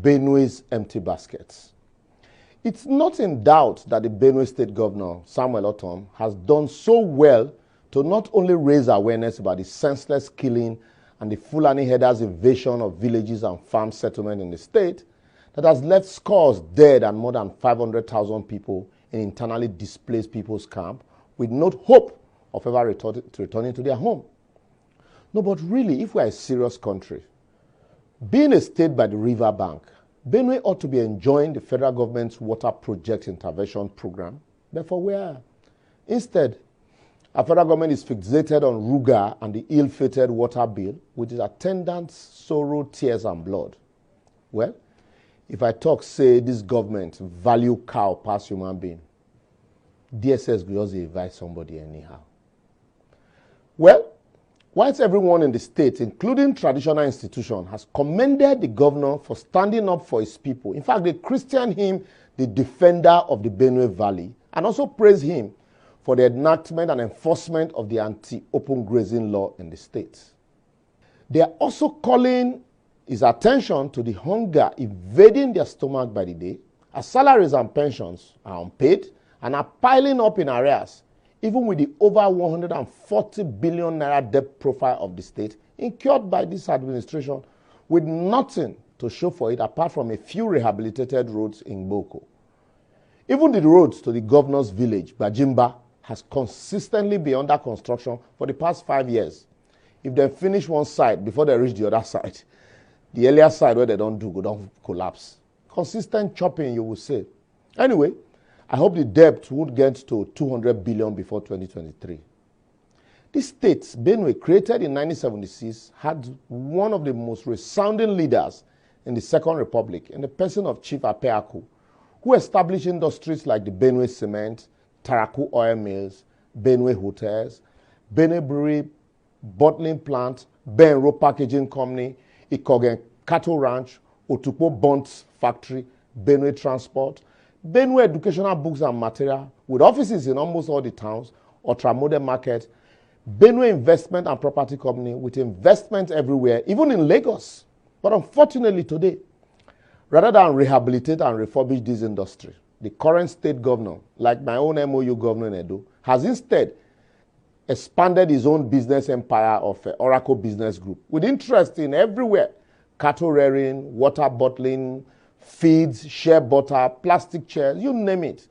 Bennue's empty baskets. It's not in doubt that the Benue State Governor, Samuel Ortom, has done so well to not only raise awareness about the senseless killing and the Fulani herders' invasion of villages and farm settlements in the state that has left scores dead and more than 500,000 people in internally displaced people's camp with no hope of ever returning to their home. No, but really, if we are a serious country, being a state by the river bank, Benue ought to be enjoying the federal government's water project intervention program. Therefore, we are. Instead, our federal government is fixated on Ruga and the ill-fated water bill with its attendant sorrow, tears, and blood. Well, if I talk, say, this government value cow past human being, DSS will just invite somebody anyhow. Well, whilst everyone in the state, including traditional institutions, has commended the governor for standing up for his people. In fact, they christened him the defender of the Benue Valley and also praised him for the enactment and enforcement of the anti-open grazing law in the state. They are also calling his attention to the hunger invading their stomach by the day, as salaries and pensions are unpaid and are piling up in arrears, even with the over 140 billion naira debt profile of the state incurred by this administration, with nothing to show for it apart from a few rehabilitated roads in Boko. Even the roads to the governor's village, Bajimba, has consistently been under construction for the past 5 years. If they finish one side before they reach the other side, the earlier side where they don't collapse. Consistent chopping, you will say. Anyway, I hope the debt would get to 200 billion before 2023. This state, Benue, created in 1976, had one of the most resounding leaders in the Second Republic, in the person of Chief Apeaku, who established industries like the Benue Cement, Taraku Oil Mills, Benue Hotels, Benue Brewery, Bottling Plant, Benro Packaging Company, Ikogen Cattle Ranch, Otukpo Bonds Factory, Benue Transport, Benue Educational Books and Material, with offices in almost all the towns, Ultramodern Market, Benue Investment and Property Company, with investment everywhere, even in Lagos. But unfortunately today, rather than rehabilitate and refurbish this industry, the current state governor, like my own MOU governor in Edo, has instead expanded his own business empire of Oracle Business Group with interest in everywhere: cattle rearing, water bottling, feeds, shea butter, plastic chairs, you name it.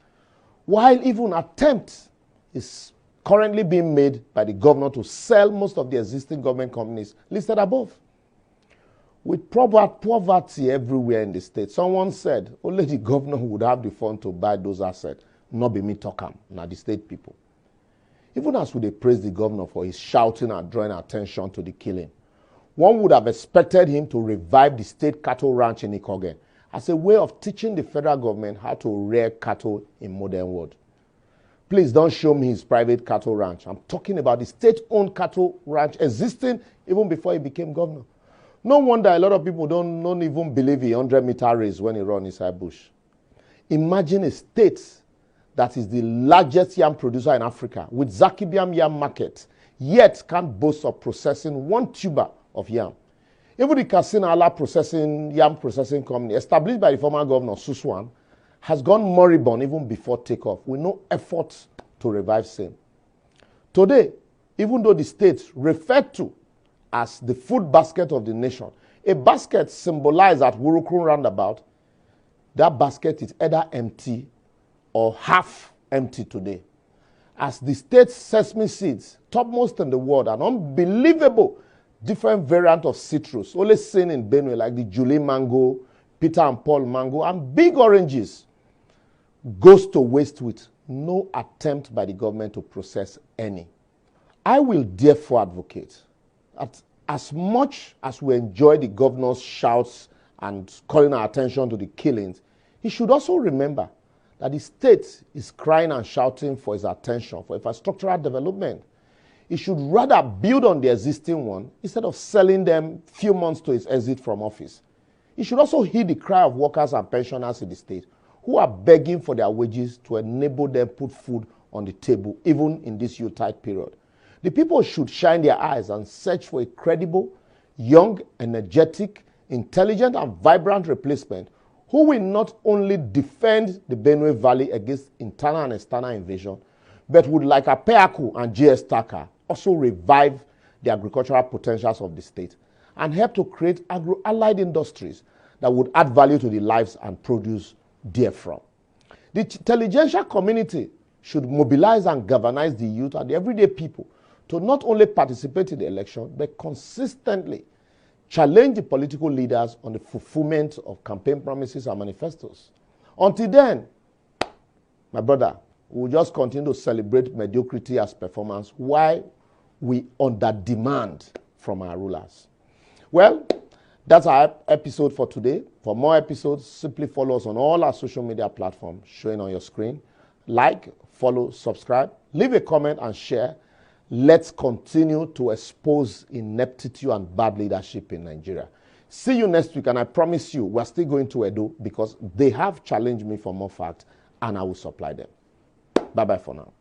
While even attempt is currently being made by the governor to sell most of the existing government companies listed above. With poverty everywhere in the state, someone said only the governor would have the fund to buy those assets, not be me talking, not the state people. Even as we praise the governor for his shouting and drawing attention to the killing, one would have expected him to revive the state cattle ranch in Ikogen as a way of teaching the federal government how to rear cattle in modern world. Please don't show me his private cattle ranch. I'm talking about the state-owned cattle ranch existing even before he became governor. No wonder a lot of people don't even believe a 100-meter race when he runs inside bush. Imagine a state that is the largest yam producer in Africa with Zakibiam Yam Market, yet can't boast of processing one tuber of yam. Even the Katsina Ala yam processing company, established by the former governor Suswan, has gone moribund even before takeoff, with no effort to revive same. Today, even though the state referred to as the food basket of the nation, a basket symbolized at Wurukun roundabout, that basket is either empty or half empty today. As the state's sesame seeds, topmost in the world, an unbelievable different variant of citrus, only seen in Benue, like the Julie mango, Peter and Paul mango, and big oranges, goes to waste with no attempt by the government to process any. I will therefore advocate that as much as we enjoy the governor's shouts and calling our attention to the killings, he should also remember that the state is crying and shouting for his attention, for infrastructural development. He should rather build on the existing one instead of selling them few months to his exit from office. He should also heed the cry of workers and pensioners in the state who are begging for their wages to enable them put food on the table, even in this Yuletide period. The people should shine their eyes and search for a credible, young, energetic, intelligent and vibrant replacement who will not only defend the Benue Valley against internal and external invasion, but would, like Apeaku and J.S. Tucker, also revive the agricultural potentials of the state and help to create agro-allied industries that would add value to the lives and produce therefrom. The intelligentsia community should mobilize and galvanize the youth and the everyday people to not only participate in the election, but consistently challenge the political leaders on the fulfillment of campaign promises and manifestos. Until then, my brother, we will just continue to celebrate mediocrity as performance while we under demand from our rulers. Well, that's our episode for today. For more episodes, simply follow us on all our social media platforms showing on your screen. Like, follow, subscribe, leave a comment and share. Let's continue to expose ineptitude and bad leadership in Nigeria. See you next week, and I promise you, we're still going to Edo because they have challenged me for more facts, and I will supply them. Bye-bye for now.